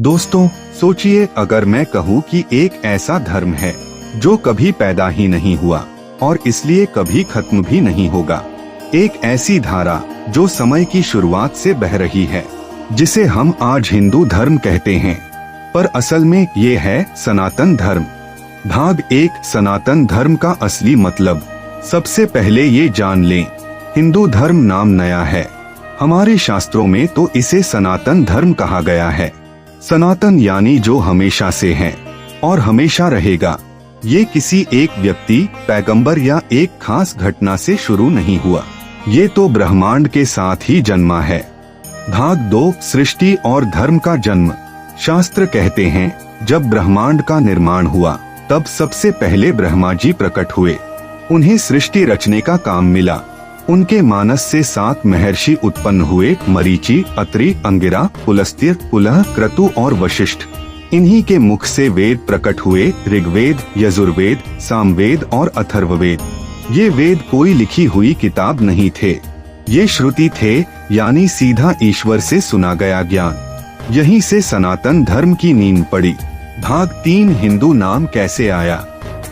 दोस्तों, सोचिए अगर मैं कहूँ कि एक ऐसा धर्म है जो कभी पैदा ही नहीं हुआ और इसलिए कभी खत्म भी नहीं होगा। एक ऐसी धारा जो समय की शुरुआत से बह रही है, जिसे हम आज हिंदू धर्म कहते हैं, पर असल में ये है सनातन धर्म। भाग 1, सनातन धर्म का असली मतलब। सबसे पहले ये जान लें, हिंदू धर्म नाम नया है। हमारे शास्त्रों में तो इसे सनातन धर्म कहा गया है। सनातन यानी जो हमेशा से है और हमेशा रहेगा। ये किसी एक व्यक्ति, पैगंबर या एक खास घटना से शुरू नहीं हुआ, ये तो ब्रह्मांड के साथ ही जन्मा है। भाग 2, सृष्टि और धर्म का जन्म। शास्त्र कहते हैं जब ब्रह्मांड का निर्माण हुआ तब सबसे पहले ब्रह्मा जी प्रकट हुए। उन्हें सृष्टि रचने का काम मिला। उनके मानस से 7 महर्षि उत्पन्न हुए, मरीचि, अत्रि, अंगिरा, पुलस्त्य, पुलह, क्रतु और वशिष्ठ। इन्हीं के मुख से वेद प्रकट हुए, ऋग्वेद, यजुर्वेद, सामवेद और अथर्ववेद। ये वेद कोई लिखी हुई किताब नहीं थे, ये श्रुति थे, यानी सीधा ईश्वर से सुना गया ज्ञान। यहीं से सनातन धर्म की नींव पड़ी। भाग 3, हिंदू नाम कैसे आया।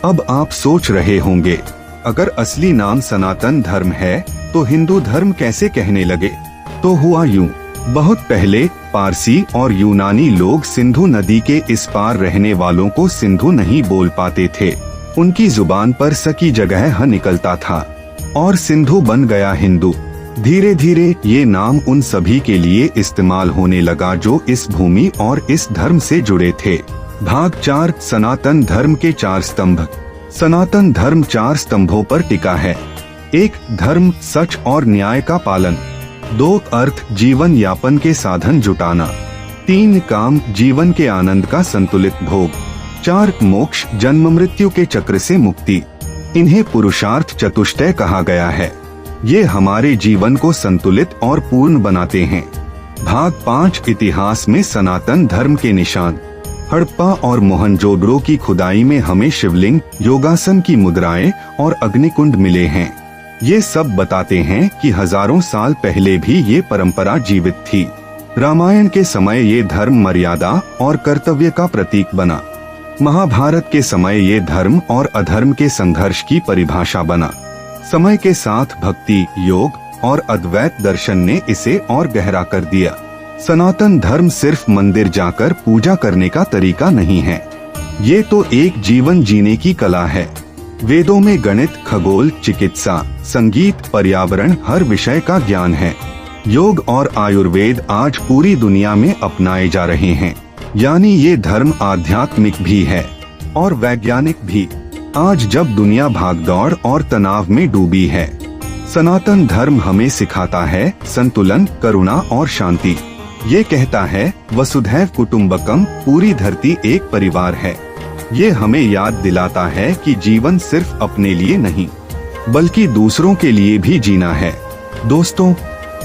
अब आप सोच रहे होंगे, अगर असली नाम सनातन धर्म है तो हिंदू धर्म कैसे कहने लगे। तो हुआ यूं, बहुत पहले पारसी और यूनानी लोग सिंधु नदी के इस पार रहने वालों को सिंधु नहीं बोल पाते थे। उनकी जुबान पर स की जगह ह निकलता था और सिंधु बन गया हिंदू। धीरे धीरे ये नाम उन सभी के लिए इस्तेमाल होने लगा जो इस भूमि और इस धर्म से जुड़े थे। भाग 4, सनातन धर्म के 4 स्तंभ। सनातन धर्म 4 स्तंभों पर टिका है। 1, धर्म, सच और न्याय का पालन। 2, अर्थ, जीवन यापन के साधन जुटाना। 3, काम, जीवन के आनंद का संतुलित भोग। 4, मोक्ष, जन्म मृत्यु के चक्र से मुक्ति। इन्हें पुरुषार्थ चतुष्टय कहा गया है। ये हमारे जीवन को संतुलित और पूर्ण बनाते हैं। भाग 5, इतिहास में सनातन धर्म के निशान। हड़प्पा और मोहनजोदड़ो की खुदाई में हमें शिवलिंग, योगासन की मुद्राएं और अग्निकुंड मिले हैं। ये सब बताते हैं कि हजारों साल पहले भी ये परंपरा जीवित थी। रामायण के समय ये धर्म मर्यादा और कर्तव्य का प्रतीक बना। महाभारत के समय ये धर्म और अधर्म के संघर्ष की परिभाषा बना। समय के साथ भक्ति, योग और अद्वैत दर्शन ने इसे और गहरा कर दिया। सनातन धर्म सिर्फ मंदिर जाकर पूजा करने का तरीका नहीं है, ये तो एक जीवन जीने की कला है। वेदों में गणित, खगोल, चिकित्सा, संगीत, पर्यावरण, हर विषय का ज्ञान है। योग और आयुर्वेद आज पूरी दुनिया में अपनाए जा रहे हैं, यानी ये धर्म आध्यात्मिक भी है और वैज्ञानिक भी। आज जब दुनिया भागदौड़ और तनाव में डूबी है, सनातन धर्म हमें सिखाता है संतुलन, करुणा और शांति। ये कहता है वसुधैव कुटुम्बकम, पूरी धरती एक परिवार है। ये हमें याद दिलाता है कि जीवन सिर्फ अपने लिए नहीं बल्कि दूसरों के लिए भी जीना है। दोस्तों,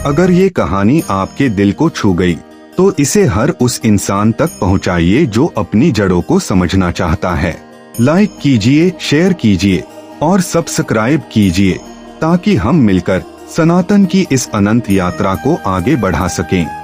अगर ये कहानी आपके दिल को छू गई तो इसे हर उस इंसान तक पहुंचाइए जो अपनी जड़ों को समझना चाहता है। लाइक कीजिए, शेयर कीजिए और सब्सक्राइब कीजिए ताकि हम मिलकर सनातन की इस अनंत यात्रा को आगे बढ़ा सकें।